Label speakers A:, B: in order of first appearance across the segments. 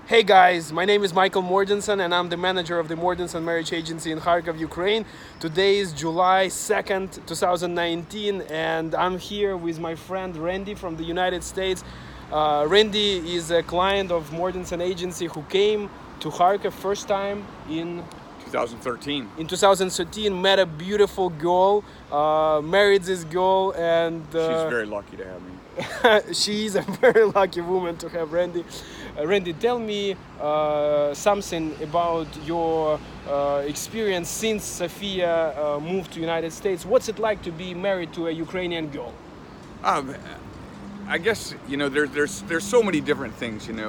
A: Hey guys, my name is Michael Mordinson and I'm the manager of the Mordinson Marriage Agency in Kharkov, Ukraine. Today is July 2nd, 2019 and I'm here with my friend Randy from the United States. Randy is a client of Mordinson Agency who came to Kharkov first time in
B: 2013.
A: in 2013, met a beautiful girl, married this girl, and
B: She's very lucky to have me.
A: she is a very lucky woman to have Randy. Randy, tell me something about your experience since Sofia moved to United States. What's it like to be married to a Ukrainian girl?
B: Um, I guess there's so many different things, and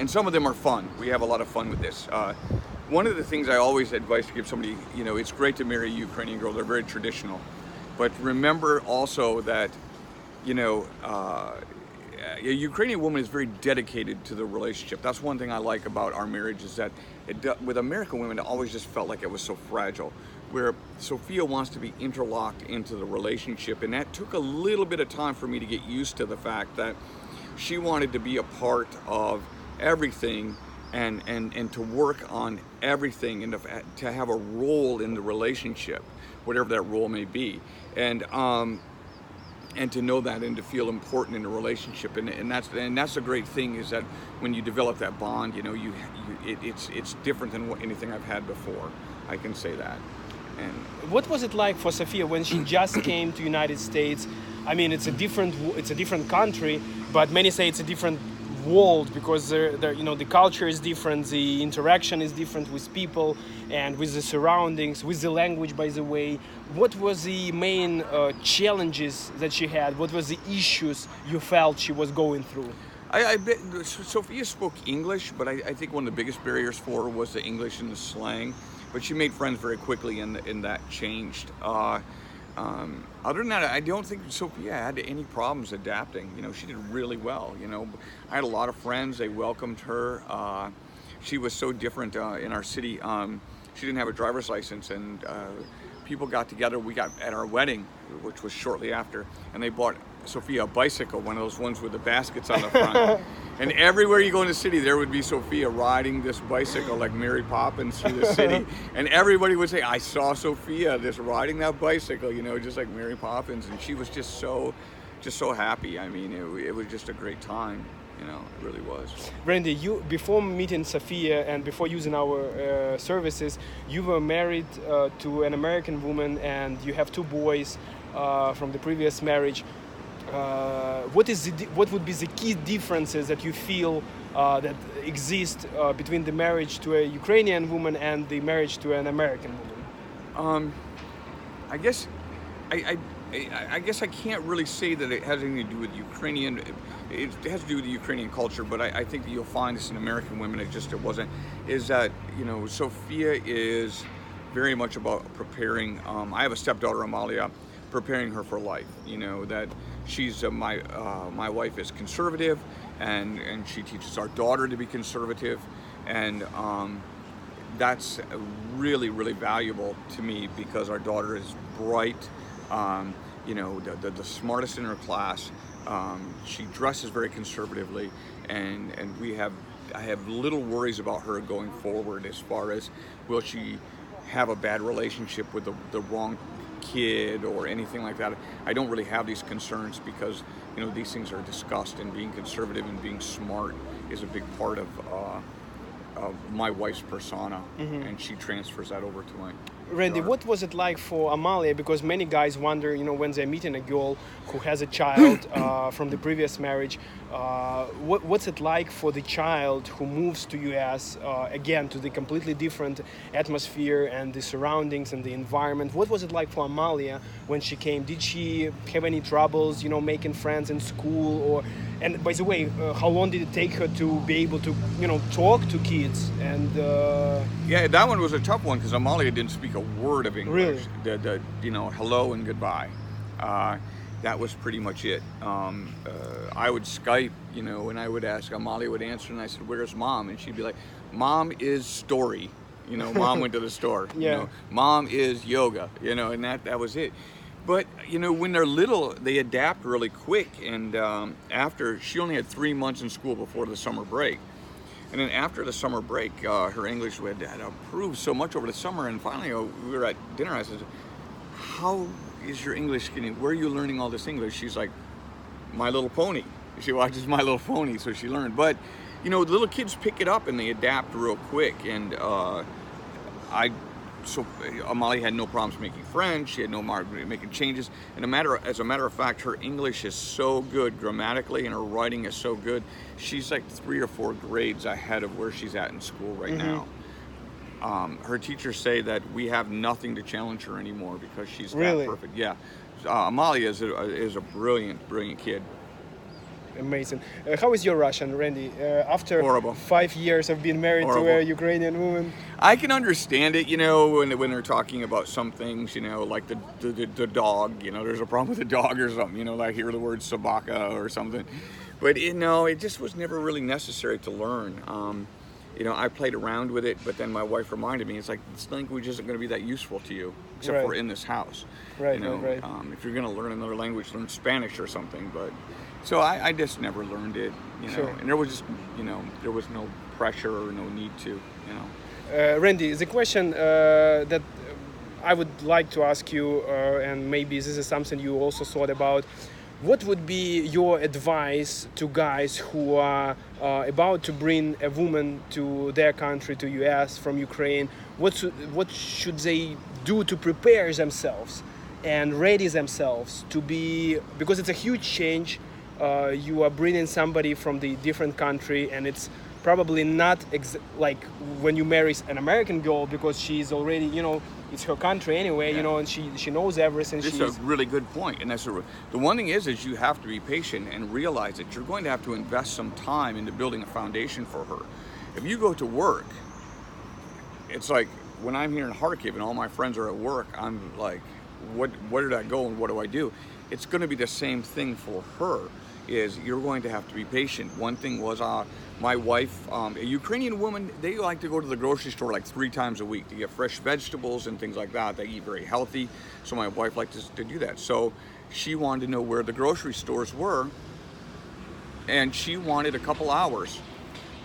B: some of them are fun. We have a lot of fun with this. One of the things I always advise to give somebody, it's great to marry a Ukrainian girl. They're very traditional, but remember also that, a Ukrainian woman is very dedicated to the relationship. That's one thing I like about our marriage is that with American women, it always just felt like it was so fragile. Where Sofia wants to be interlocked into the relationship, and that took a little bit of time for me to get used to the fact that she wanted to be a part of everything and to work on everything and to have a role in the relationship, whatever that role may be. And to know that and to feel important in a relationship, and that's a great thing is that when you develop that bond, it's different than anything I've had before. I can say that. And
A: What was it like for Sofia when she just came to United States? I mean, it's a different country, but many say it's a different world because the culture is different, the interaction is different with people and with the surroundings, with the language, by the way. What was the main challenges that she had? What was the issues you felt she was going through?
B: I bet Sophia spoke English, but I think one of the biggest barriers for her was the English and the slang. But she made friends very quickly, and that changed. Other than that, I don't think Sophia had any problems adapting. She did really well. I had a lot of friends. They welcomed her. She was so different in our city. She didn't have a driver's license, and people got together. We got at our wedding, which was shortly after, and they bought Sofia a bicycle, one of those ones with the baskets on the front. And everywhere you go in the city, there would be Sofia riding this bicycle like Mary Poppins through the city. And everybody would say, I saw Sofia just riding that bicycle, just like Mary Poppins. And she was just so happy. I mean, it was just a great time. It really was.
A: Randy, you before meeting Sofia and before using our services, you were married to an American woman and you have two boys from the previous marriage. What would be the key differences that you feel that exist between the marriage to a Ukrainian woman and the marriage to an American woman?
B: I guess I guess I can't really say that it has anything to do with Ukrainian. It has to do with the Ukrainian culture, but I think that you'll find this in American women. It wasn't. Is that Sofia is very much about preparing. I have a stepdaughter, Amalia, preparing her for life. That she's my wife is conservative, and she teaches our daughter to be conservative, and that's really, really valuable to me because our daughter is bright, the smartest in her class. She dresses very conservatively, and I have little worries about her going forward as far as will she have a bad relationship with the wrong kid or anything like that. I don't really have these concerns because these things are discussed, and being conservative and being smart is a big part of my wife's persona, and she transfers that over to my
A: Randy,
B: daughter.
A: what was it like for Amalia? Because many guys wonder, when they're meeting a girl who has a child from the previous marriage, what's it like for the child who moves to US, again, to the completely different atmosphere and the surroundings and the environment? What was it like for Amalia when she came? Did she have any troubles, making friends in school? And by the way, how long did it take her to be able to, talk to kids? And
B: Yeah, that one was a tough one because Amalia didn't speak a word of English.
A: Really?
B: The hello and goodbye. That was pretty much it. I would Skype, and I would ask, Amalia would answer, and I said, "Where's Mom?" And she'd be like, "Mom is Mom went to the store.
A: Yeah.
B: Mom is yoga. And that was it. But you know, when they're little, they adapt really quick. And after, she only had 3 months in school before the summer break. And then after the summer break, her English had improved so much over the summer. And finally, we were at dinner. I said, "How is your English getting? Where are you learning all this English?" She's like, "My Little Pony." She watches My Little Pony, so she learned. But you know, the little kids pick it up and they adapt real quick. And so Amalia had no problems making friends. She had no problem making changes. And as a matter of fact, her English is so good grammatically, and her writing is so good. She's like 3 or 4 grades ahead of where she's at in school right now. Her teachers say that we have nothing to challenge her anymore because she's that perfect. Yeah, Amalia is a brilliant, brilliant kid.
A: Amazing. How is your Russian, Randy? After
B: Horrible.
A: 5 years of being married to a Ukrainian woman?
B: I can understand it, you know, when they're talking about some things, you know, like the dog, you know, there's a problem with the dog or something, you know, like I hear the word sabaka or something. But, it just was never really necessary to learn. You know, I played around with it, but then my wife reminded me, it's like, this language isn't going to be that useful to you, except for in this house.
A: Right,
B: you know,
A: right.
B: If you're going to learn another language, learn Spanish or something. But so I just never learned it, you know. And there was just, you know, there was no pressure or no need to, you know.
A: Randy, the question that I would like to ask you, and maybe this is something you also thought about, what would be your advice to guys who are about to bring a woman to their country, to US from Ukraine? What should they do to prepare themselves and ready themselves to be, because it's a huge change. You are bringing somebody from the different country, and it's probably not like when you marry an American girl, because she's already, you know, it's her country anyway, you know, and she knows everything.
B: This is a really good point, and that's the one thing is you have to be patient and realize that you're going to have to invest some time into building a foundation for her. If you go to work, it's like when I'm here in Kharkiv and all my friends are at work, I'm like, where did I go and what do I do? It's going to be the same thing for her. Is you're going to have to be patient. One thing was my wife, a Ukrainian woman, they like to go to the grocery store like 3 times a week to get fresh vegetables and things like that. They eat very healthy, so my wife liked to do that. So she wanted to know where the grocery stores were, and she wanted a couple hours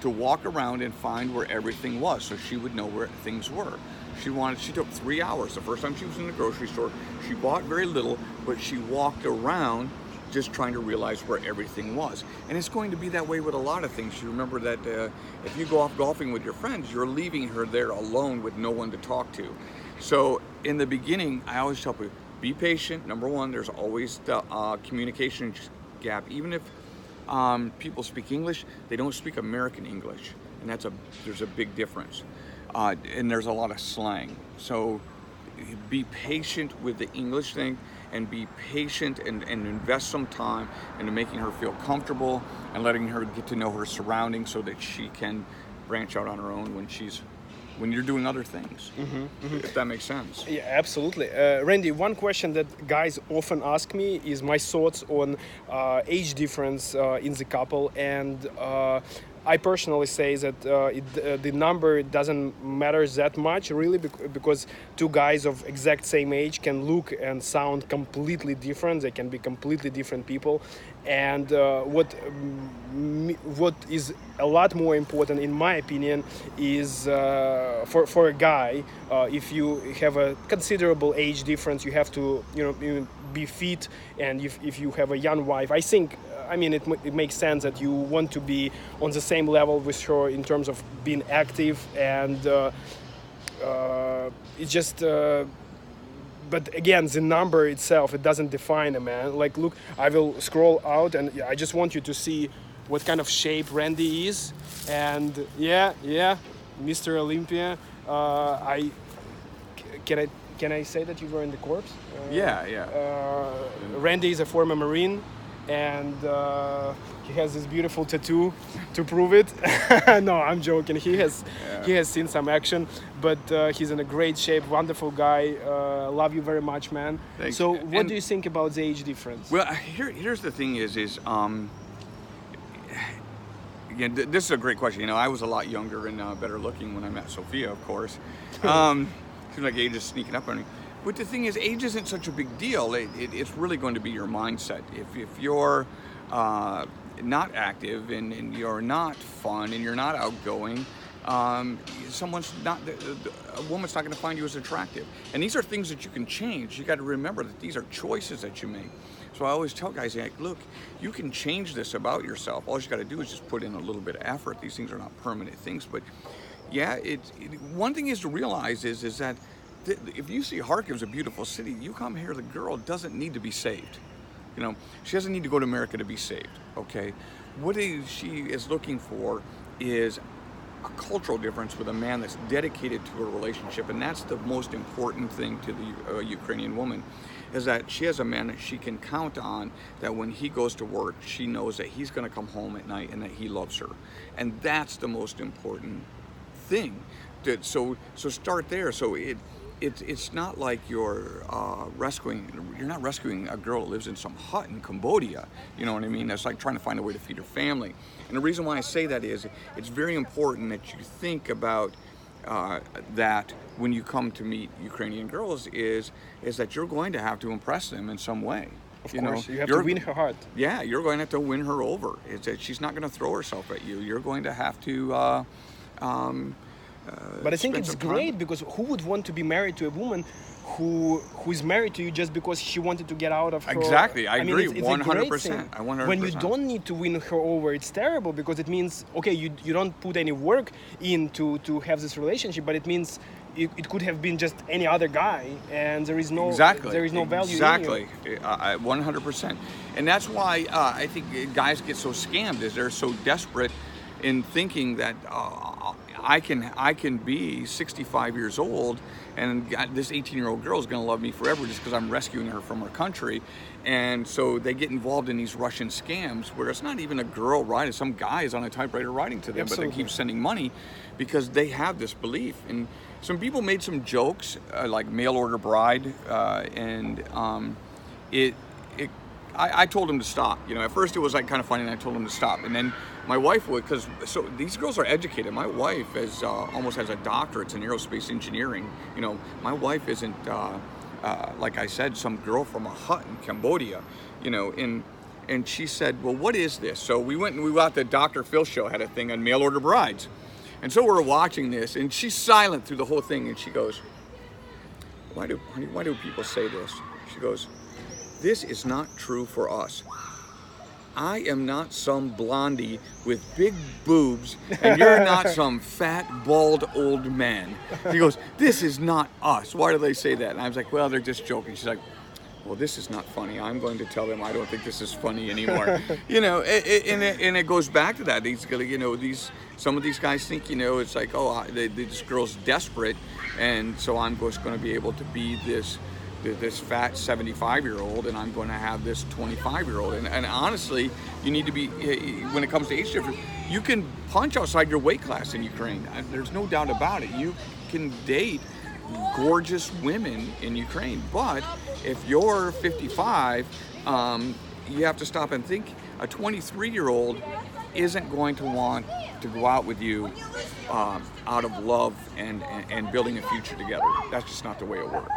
B: to walk around and find where everything was, so she would know where things were. She took 3 hours. The first time she was in the grocery store, she bought very little, but she walked around just trying to realize where everything was. And it's going to be that way with a lot of things. You remember that if you go off golfing with your friends, you're leaving her there alone with no one to talk to. So in the beginning, I always tell people, be patient. Number one, there's always the communication gap. Even if people speak English, they don't speak American English. And there's a big difference. And there's a lot of slang. So be patient with the English thing, and be patient and invest some time into making her feel comfortable and letting her get to know her surroundings so that she can branch out on her own when you're doing other things, if that makes sense.
A: Yeah, absolutely. Randy, one question that guys often ask me is my thoughts on age difference in the couple, and I personally say that the number doesn't matter that much, really, because 2 guys of exact same age can look and sound completely different. They can be completely different people. And what is a lot more important, in my opinion, is for a guy, if you have a considerable age difference, you have to, be fit. And if you have a young wife, I think, it makes sense that you want to be on the same level with her in terms of being active, and it's just. But again, the number itself, it doesn't define a man. Like, look, I will scroll out, and I just want you to see what kind of shape Randy is. And yeah, Mr. Olympia. Can I say that you were in the Corps?
B: Yeah.
A: Randy is a former Marine, and he has this beautiful tattoo to prove it. No, I'm joking. He has seen some action, but he's in a great shape. Wonderful guy. Love you very much, man.
B: Thanks.
A: So, what do you think about the age difference?
B: Well, here's the thing: again, this is a great question. I was a lot younger and better looking when I met Sofia, of course. Seems like age is sneaking up on me. But the thing is, age isn't such a big deal. It's really going to be your mindset. If you're not active and you're not fun and you're not outgoing, someone's not, a woman's not going to find you as attractive. And these are things that you can change. You got to remember that these are choices that you make. So I always tell guys, like, look, you can change this about yourself. All you got to do is just put in a little bit of effort. These things are not permanent things, but yeah, one thing is to realize is that if you see Kharkiv is a beautiful city, you come here, the girl doesn't need to be saved. You know, she doesn't need to go to America to be saved, okay? What she is looking for is a cultural difference with a man that's dedicated to a relationship, and that's the most important thing to the Ukrainian woman, is that she has a man that she can count on, that when he goes to work, she knows that he's going to come home at night and that he loves her. And that's the most important thing. So start there. So it's not like you're not rescuing a girl that lives in some hut in Cambodia. You know what I mean? That's like trying to find a way to feed her family. And the reason why I say that is it's very important that you think about that when you come to meet Ukrainian girls is that you're going to have to impress them in some way.
A: Of course, you have to win her heart.
B: Yeah, you're going to have to win her over. It's that she's not going to throw herself at you. You're going to have to
A: but I think it's great, because who would want to be married to a woman who is married to you just because she wanted to get out of her?
B: Exactly, I agree,
A: it's
B: 100%. 100%.
A: When you don't need to win her over, it's terrible, because it means, okay, you don't put any work in to have this relationship, but it means it could have been just any other guy, and there is no value in you.
B: Exactly, 100%. And that's why I think guys get so scammed, is they're so desperate in thinking that I can be 65 years old and this 18-year-old girl is going to love me forever just because I'm rescuing her from her country. And so they get involved in these Russian scams where it's not even a girl writing, some guy is on a typewriter writing to them. Absolutely. But they keep sending money because they have this belief. And some people made some jokes like mail order bride, I told him to stop. You know, at first it was like kind of funny, and I told him to stop. And then my wife would, so these girls are educated. My wife is almost has a doctorate in aerospace engineering. You know, my wife isn't like I said, some girl from a hut in Cambodia. You know, and she said, well, what is this? So we got the Dr. Phil show, had a thing on mail order brides, and so we're watching this, and she's silent through the whole thing, and she goes, why do people say this? She goes, this is not true for us. I am not some blondie with big boobs, and you're not some fat, bald old man. She goes, this is not us. Why do they say that? And I was like, well, they're just joking. She's like, well, this is not funny. I'm going to tell them I don't think this is funny anymore. You know, and it goes back to that. Some of these guys think, you know, it's like, oh, this girl's desperate, and so I'm just going to be able to be this fat 75-year-old, and I'm going to have this 25-year-old. And honestly, you need to be, when it comes to age difference, you can punch outside your weight class in Ukraine. There's no doubt about it. You can date gorgeous women in Ukraine, but if you're 55, you have to stop and think. A 23-year-old isn't going to want to go out with you out of love and building a future together. That's just not the way it works.